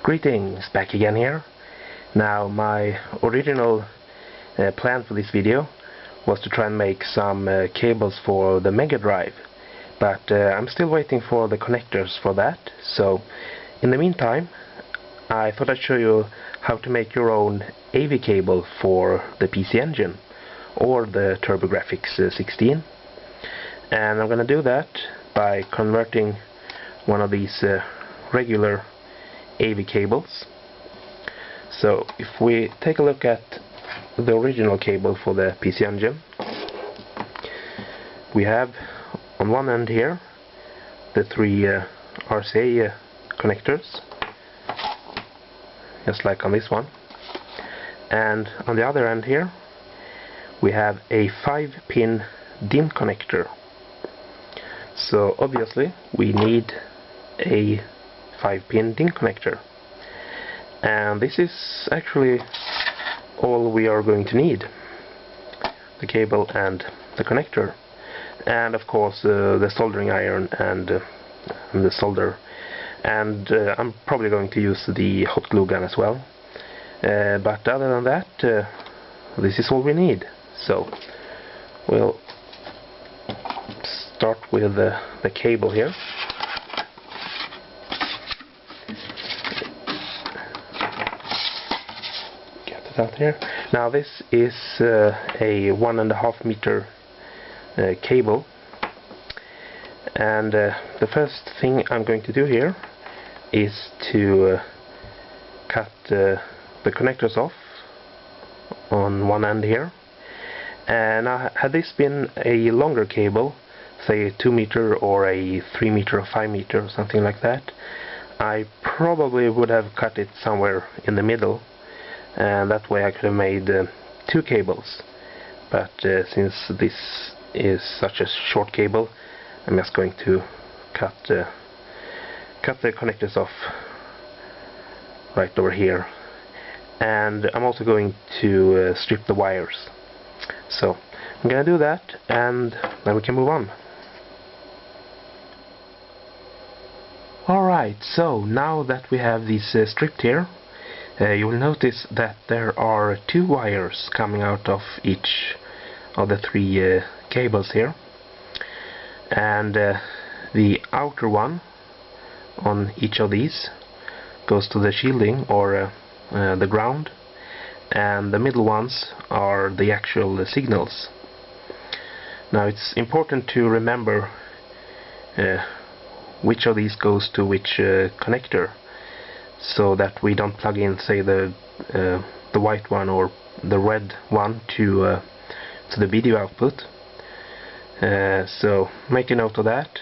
Greetings, back again here. Now my original plan for this video was to try and make some cables for the Mega Drive, but I'm still waiting for the connectors for that. So in the meantime I thought I'd show you how to make your own AV cable for the PC Engine or the TurboGrafx-16, and I'm gonna do that by converting one of these regular AV cables. So if we take a look at the original cable for the PC Engine, we have on one end here the three RCA connectors, just like on this one, and on the other end here we have a 5-pin DIN connector. So obviously we need a 5-pin DIN connector, and this is actually all we are going to need: the cable and the connector, and of course the soldering iron and the solder, and I'm probably going to use the hot glue gun as well, but other than that this is all we need. So we'll start with the cable here. Out here. Now this is a 1.5 meter cable, and the first thing I'm going to do here is to cut the connectors off on one end here. And had this been a longer cable, say a 2 meter or a 3 meter or 5 meter or something like that, I probably would have cut it somewhere in the middle, and that way I could have made 2 cables. But since this is such a short cable, I'm just going to cut the connectors off right over here, and I'm also going to strip the wires. So I'm gonna do that, and then we can move on. Alright, so now that we have these stripped here, you will notice that there are 2 wires coming out of each of the 3 cables here, and the outer one on each of these goes to the shielding or the ground, and the middle ones are the actual signals. Now it's important to remember which of these goes to which connector, so that we don't plug in, say, the white one or the red one to the video output. So make a note of that.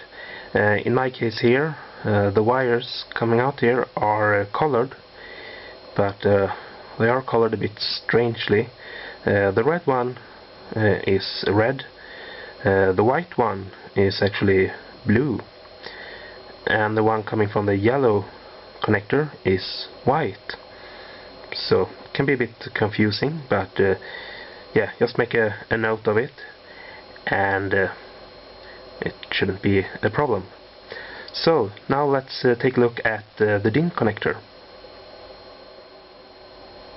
In my case here, the wires coming out here are colored, but they are colored a bit strangely. The red one is red, the white one is actually blue, and the one coming from the yellow connector is white. So it can be a bit confusing, but yeah, just make a note of it, and it shouldn't be a problem. So now let's take a look at the DIN connector.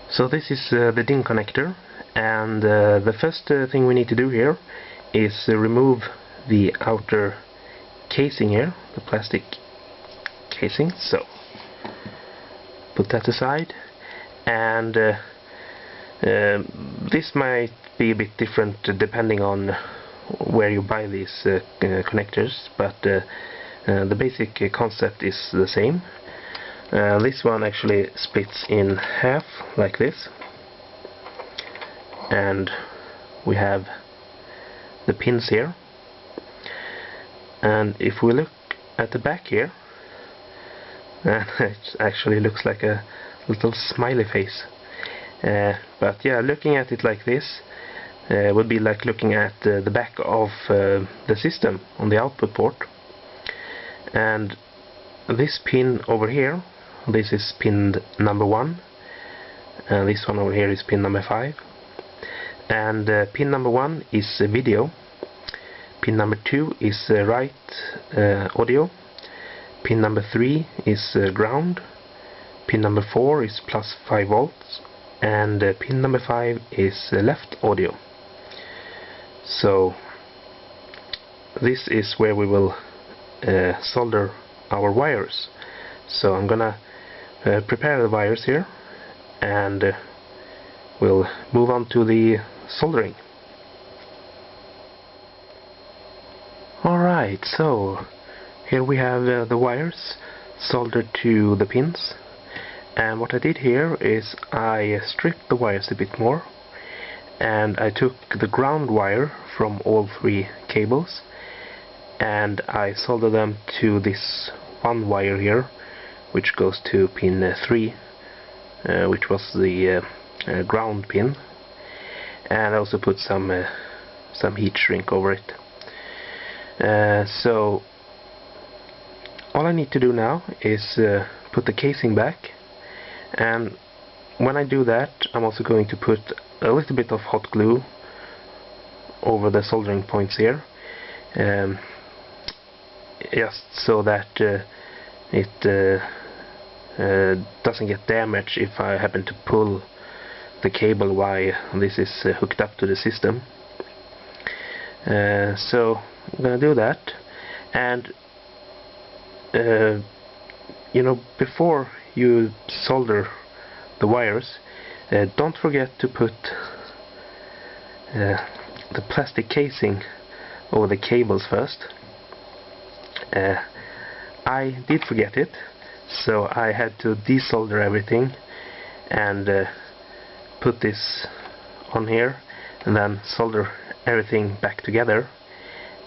So this is the DIN connector, and the first thing we need to do here is remove the outer casing here, the plastic casing. So put that aside, and this might be a bit different depending on where you buy these connectors, but the basic concept is the same. This one actually splits in half like this, and we have the pins here, and if we look at the back here, it actually looks like a little smiley face, but yeah, looking at it like this would be like looking at the back of the system on the output port. And this pin over here, this is pin number 1, and this one over here is pin number 5, and pin number 1 is video, pin number 2 is right audio, pin number 3 is ground, pin number 4 is plus 5 volts, and pin number 5 is left audio. So this is where we will solder our wires. So I'm gonna prepare the wires here, and we'll move on to the soldering. Alright, so here we have the wires soldered to the pins, and what I did here is I stripped the wires a bit more, and I took the ground wire from all 3 cables and I soldered them to this one wire here, which goes to pin 3, which was the ground pin, and I also put some heat shrink over it. So all I need to do now is put the casing back, and when I do that I'm also going to put a little bit of hot glue over the soldering points here, just so that it doesn't get damaged if I happen to pull the cable while this is hooked up to the system. So I'm gonna do that, and you know, before you solder the wires, don't forget to put the plastic casing over the cables first. I did forget it, so I had to desolder everything and put this on here and then solder everything back together.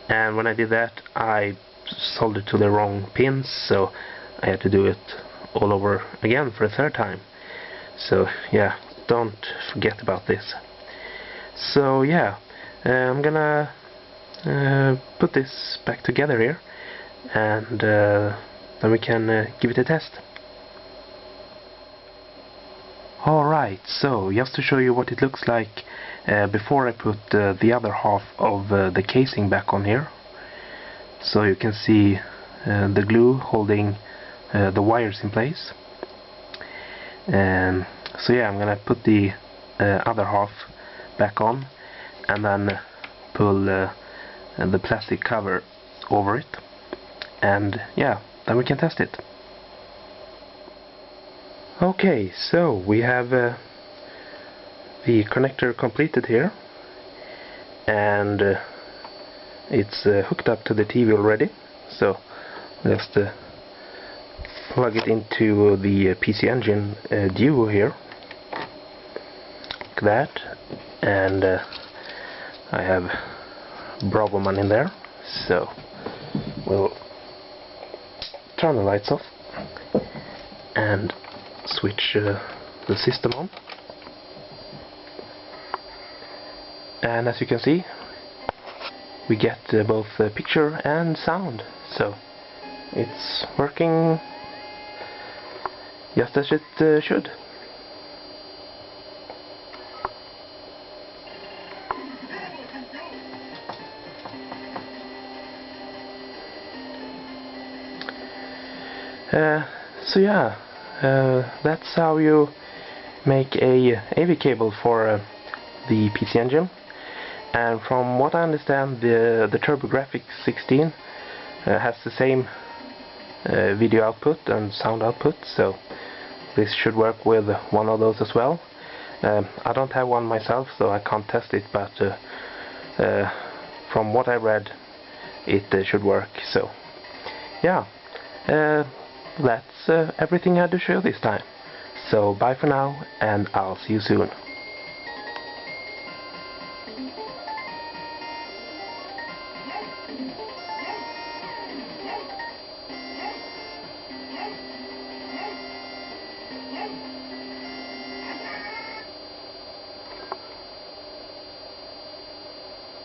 And when I did that, I soldered to the wrong pins, so I had to do it all over again for a 3rd time. So yeah, don't forget about this. So yeah, I'm gonna put this back together here, and then we can give it a test. Alright, so just to show you what it looks like before I put the other half of the casing back on here. So you can see the glue holding the wires in place. So yeah, I'm gonna put the other half back on and then pull the plastic cover over it, and yeah, then we can test it. Okay, so we have the connector completed here, and it's hooked up to the TV already. So just plug it into the PC Engine Duo here, like that, and I have Bravo Man in there. So we'll turn the lights off and switch the system on, and as you can see, we get both picture and sound, so it's working just as it should. So yeah, that's how you make a AV cable for the PC Engine. And from what I understand, the TurboGrafx-16 has the same video output and sound output, so this should work with one of those as well. I don't have one myself, so I can't test it, but from what I read, it should work. So yeah, that's everything I had to show this time. So bye for now, and I'll see you soon.